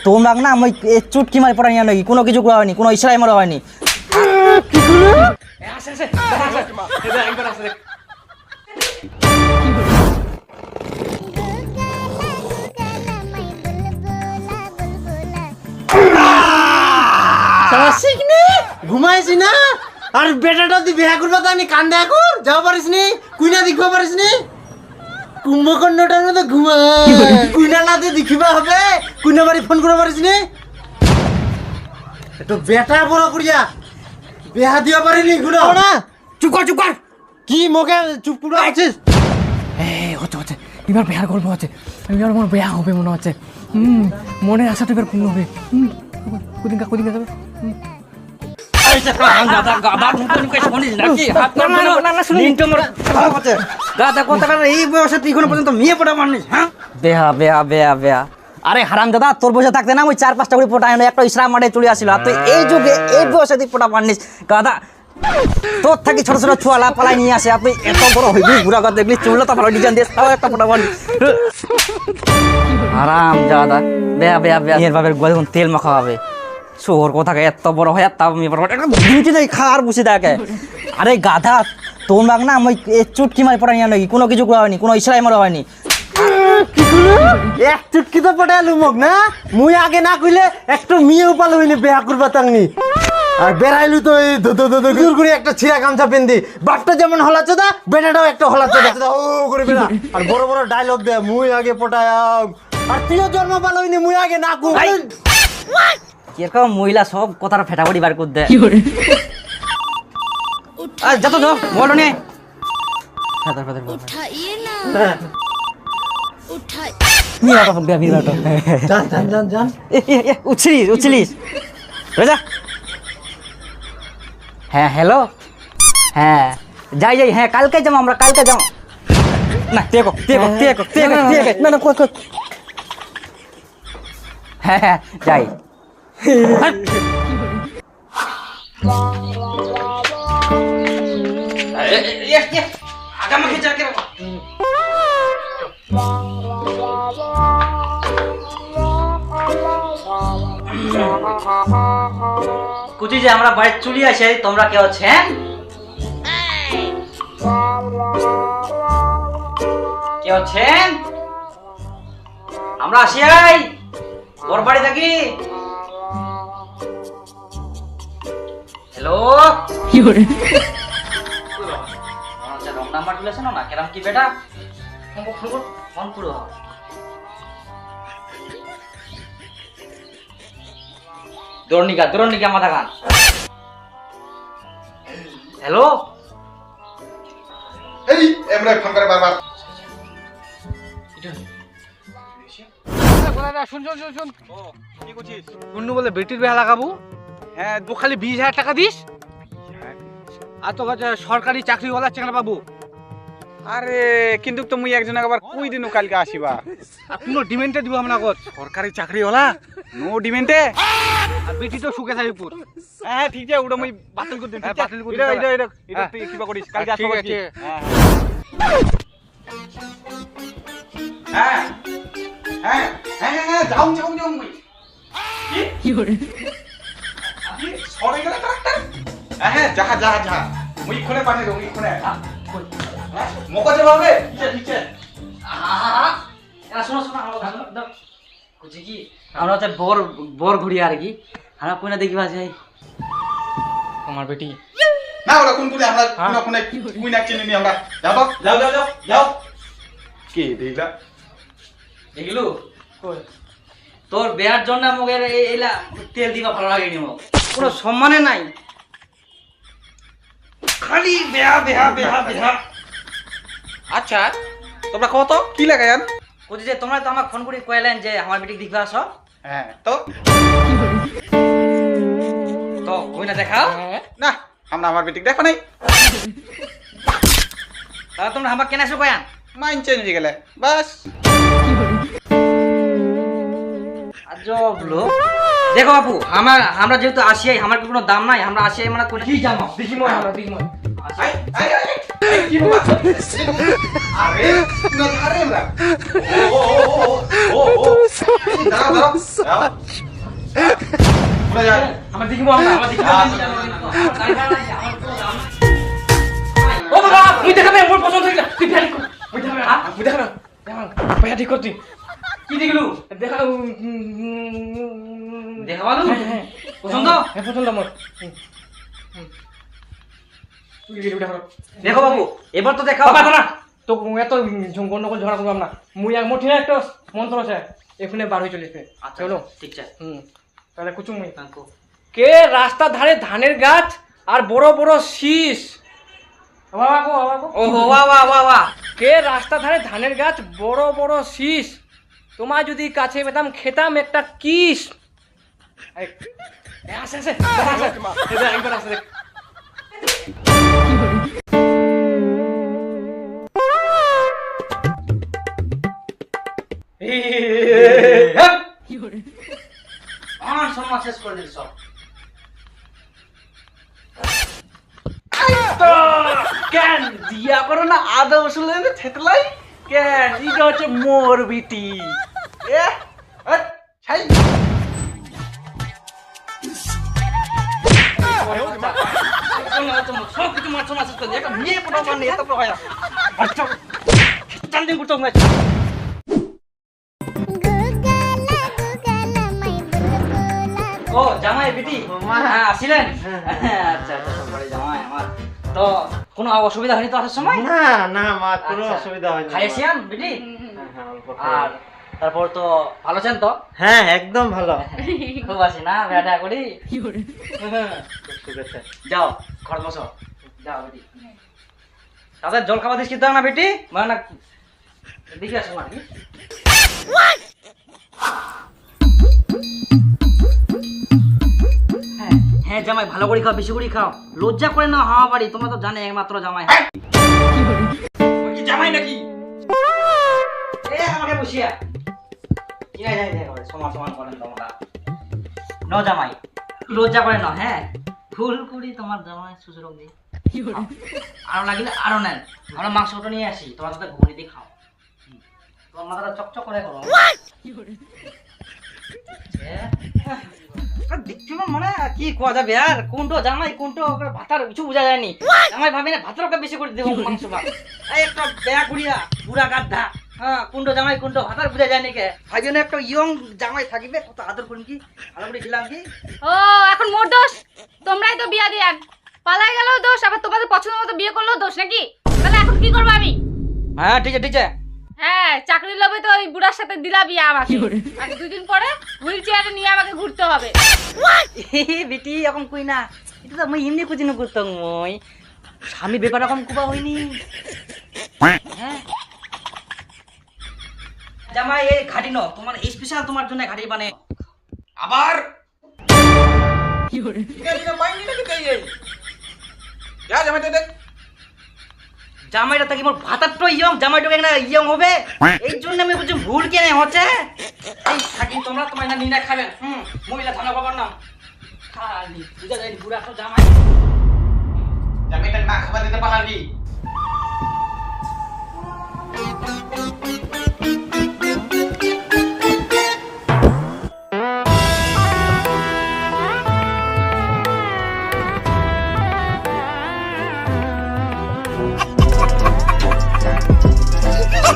তোমরা না আমি চুটকি মারি পড়া নিয়ে নাকি কোনো কিছু করা হয়নি, কোনো ইশারাই মারা হয়নি। ঘুমাইছি না আর বেটাটা তুই বিয়া করবা তাই কান্দে এখন যাও পারিস নি কুইনা দেখবা পারিস নি কুম্ভকর্ণটার মতো ঘুমা কুইনা না দিয়ে দেখিবা হবে কুইনা বাড়ি ফোন করে পারিস নি একটু বেটা বড় করিয়া বিয়া দিবা পারিনি গুলো না চুপ কর কি মুখে চুপ করে আছিস হচ্ছে এবার বেয়ার গল্প হচ্ছে, এবার মনে বেয়া হবে মনে হচ্ছে। মনের আশা তো এবার পূর্ণ হবে। কোদিন যাবে এই বয়সে তুই এখনো পর্যন্ত মেয়ে পড়া মানিস? হ্যাঁ বেয়া আরে হারাম দাদা, তোর বসে থাকতে না ওই 4-5টা করে পটা একটা ইসলাম মাঠে চলে আসছিল, আর তুই এই যুগে এই বয়সে তুই পটা মানিস গাদা। তোর থাকি ছোট ছোট ছুয়ালা পালাই নিয়ে আসে, আপনি এত বড় হইবি ঘুরা কথা দেখলি চুলটা তো ভালো ডিজাইন দিয়ে তাও একটা পটা মানিস। হারাম দাদা বেয়া এর বাবের গোয়া যখন তেল মাখা হবে শোর কোথাকে এত বড় হয় তাও আমি খাওয়ার বসে থাকে। আরে গাধা তোমরা না আমি চুটকি মারি পড়া নিয়ে নাকি কোনো কিছু করা হয়নি, কোনো ইশারাই মারা হয়নি। এক চুটকি তো পটাইলু মোক না মুই আগে না কইলে একটু মেয়ে উপাল হইনি বিয়া করবা তাংনি আর বেড়াইলু তো এই দূর করে একটা ছিঁড়া গামছা পেন্দি বাপটা যেমন হলাচোদা বেটাটাও একটা হলাচোদা ও করে বেড়া আর বড় বড় ডায়লগ দে মুই আগে পটায়াম আর তুইও জন্ম পাল হইনি মুই আগে না কই কিরকম মহিলা সব কথার ফেটাফাটি বার করে দেয়। যত তো বলো নে উচ্ছিলিস হ্যাঁ হ্যালো হ্যাঁ যাই হ্যাঁ কালকে যাবো আমরা কালকে যাবো না হ্যাঁ যাই কুচি যে আমরা বাড়ি চলে আসি, তোমরা কেউ আছেন? কেউ আছেন? আমরা আসি তোর বাড়ি থাকি। হ্যালো রং নাম্বার তুলেছে না কেরাম কি বেটা ফোন করো দৌড়নিকা মাথা গান। হ্যালো এই এমরা ফোন করে বারবার শুন কি করছিস? কুন্নু বলে বেটির বিয়া লাগাবো, হ্যাঁ তো খালি 20,000 টাকা দিস আর তো সরকারি চাকরিওয়ালা চেংড়া পাবো। আরে কিন্তু তো মুই একজন একবার কই দিনু কালকে আসিবা আর কোনো ডিমেন্টে দিব আমরা কত সরকারি চাকরিওয়ালা নো ডিমেন্টে আর বেটি তো সুখে থাকি পুর। হ্যাঁ ঠিক আছে ওটা মুই বাতিল করে দিন বাতিল করে এটা তুই কিবা করিস কালকে আসবা কি হ্যাঁ হ্যাঁ হ্যাঁ যাও মুই কি করে আপনি সরে গেলে কারেক্টার হ্যাঁ যা মুই কোনে পাঠিয়ে দেব মুই কোনে মোকা যাবে নিচে শোনো কি আমরা হচ্ছে বর ঘুরি আর কি আমরা কোনে দেখিবা যাই তোমার বেটি না ওরা কোন তুলে আমরা কোনে কুই না চিনি নি আমরা যাও কি দেখলা দেখিলু তোর বিয়ার জন্য আমাকে এইলা তেল দিবা ভালো লাগেনি মোক কোনো সম্মানে নাই খালি বেহা আচ্ছা তোমরা কত কি লাগায়ান কোজি যে তোমরা তো আমাকে ফোন করে কইলেন যে আমার বেটি দেখবা আসো হ্যাঁ তো কই না দেখাও না আমরা আমার বেটিক দেখো নাই তাহলে তোমরা আমাকে কেন আসো কয়ান মাইন্ড চেঞ্জ হয়ে গেলে বাস আজব লোক দেখো বাপু আমরা যেহেতু আসিয়াই আমার কোনো দাম নাই আমরা আসিয়াই মানে কি জানো দেখি মই আমরা দেখি মই কি বাবা আরে না আরে না ও দাঁড়াও দাঁড়াও দাঁড়াও আমার দিকে বল না, আমার দিকে বল না। ও বাবা, মুই দেখাবে মোর পছন্দ হইলা। তুই ফেল কর। মুই দেখাবে না। মুই দেখাবে না। ভাইয়া ঠিক করতি। কি দেখলু? দেখা দেখাবালু? পছন্দ? হ্যাঁ পছন্দ মোর। দেখো বাবু, এবার তো দেখাও। বাবা না। তো এত গন্ডগোল ঝগড়া করবাম না। মুই এক মুঠিনে একটা মন্ত্র আছে। এখানে বার হয়ে চলেছে। আচ্ছা চলো, ঠিক আছে। তাহলে কুচুম মুই। কে রাস্তার ধারে ধানের গাছ আর বড় বড় শীষ। বাবা গো বাবা গো। ও বাহ বাহ বাহ বাহ। কে রাস্তার ধারে ধানের গাছ বড় বড় শীষ। তোমার যদি কাছে পেতাম খেতাম একটা কিস। আসে আসে একবার আসে দেখ। সম্মান শেষ করে দিল সব। কেন দিয়া করো না আদা বসলে থেতলাই কেন এটা হচ্ছে মোর বিটি ছাই সব কিছু মাছ মাছ করতে একটা মেয়ে পড়া মানে এত হয় চান্দিন করতে হবে। ও জামাই বিটি হ্যাঁ আসিলেন আচ্ছা আচ্ছা সবাই জামাই আমার তো কোনো অসুবিধা হয়নি তো আসার সময়? না না মা কোনো আচ্ছা। অসুবিধা হয়নি। খাইয়েছিলাম বিটি হ্যাঁ, অল্প আর তারপর তো ভালো আছেন তো? হ্যাঁ একদম ভালো। খুব আছি না বেড়া করি যাও ঘর বসো যাও বেটি তাদের জল খাবার দিস কিন্তু না বেটি মানে না দেখে আসো আর কি হ্যাঁ জামাই ভালো করে খাও বেশি করে খাও লজ্জা করে না হাওয়া বাড়ি তোমরা তো জানে একমাত্র জামাই জামাই নাকি আমাকে বসিয়া সমান সমান করেন তোমরা ন জামাই লজ্জা করে না হ্যাঁ ফুল করি তোমার জামাই সুযোগ দিই আরো লাগিলে আরো নেন আমরা মাংসটা নিয়ে আসি তোমার সাথে ঘুরে দিয়ে খাও তোমার মাথাটা চকচক করে করো দেখছি মানে কি কোয়া যাবে আর কোনটো জামাই কোনটো ভাতার কিছু বোঝা যায়নি জামাই ভাবি না ভাতার ওকে বেশি করে দেবো মাংস ভাত একটা বেয়া কুড়িয়া পুরা গাদ্ধা হ্যাঁ কোনটো জামাই কোনটো ভাতার বোঝা যায়নি কে ভাবি না একটা ইয়ং জামাই থাকিবে কত আদর করি কি আদর করে দিলাম কি ও এখন মোর দোষ তোমরাই তো বিয়া দিয়ান পালাই গেলেও দোষ আবার তোমাদের পছন্দ মতো বিয়ে করলেও দোষ নাকি তাহলে এখন কি করবো আমি হ্যাঁ ঠিক আছে ঠিক আছে হ্যাঁ চাকরির লোভে তো ওই বুড়ার সাথে দিলা বিয়া আমাকে আর দুদিন পরে হুইল চেয়ারে নিয়ে আমাকে ঘুরতে হবে বেটি এখন কই না এটা তো আমি এমনি কুচিন করতাম মই স্বামী ব্যাপার এখন কুবা হয়নি হ্যাঁ জামাই এই ঘাটি ন তোমার স্পেশাল তোমার জন্য ঘাটি মানে আবার কি হরে মাইনি নাকি তাই যা জামাই দেখ জামাইটা থাকি মোর ভাতারটা ইয়ং জামাইটা একটা ইয়ং হবে এই জন্য আমি বুঝছি ভুল কেন হচ্ছে এই থাকি তোমরা তোমার না নিনা খাবেন মহিলা থানা বাবার নাম খালি বুঝা যায় বুড়া তো জামাই জামাইটা না খাবার দিতে পারবি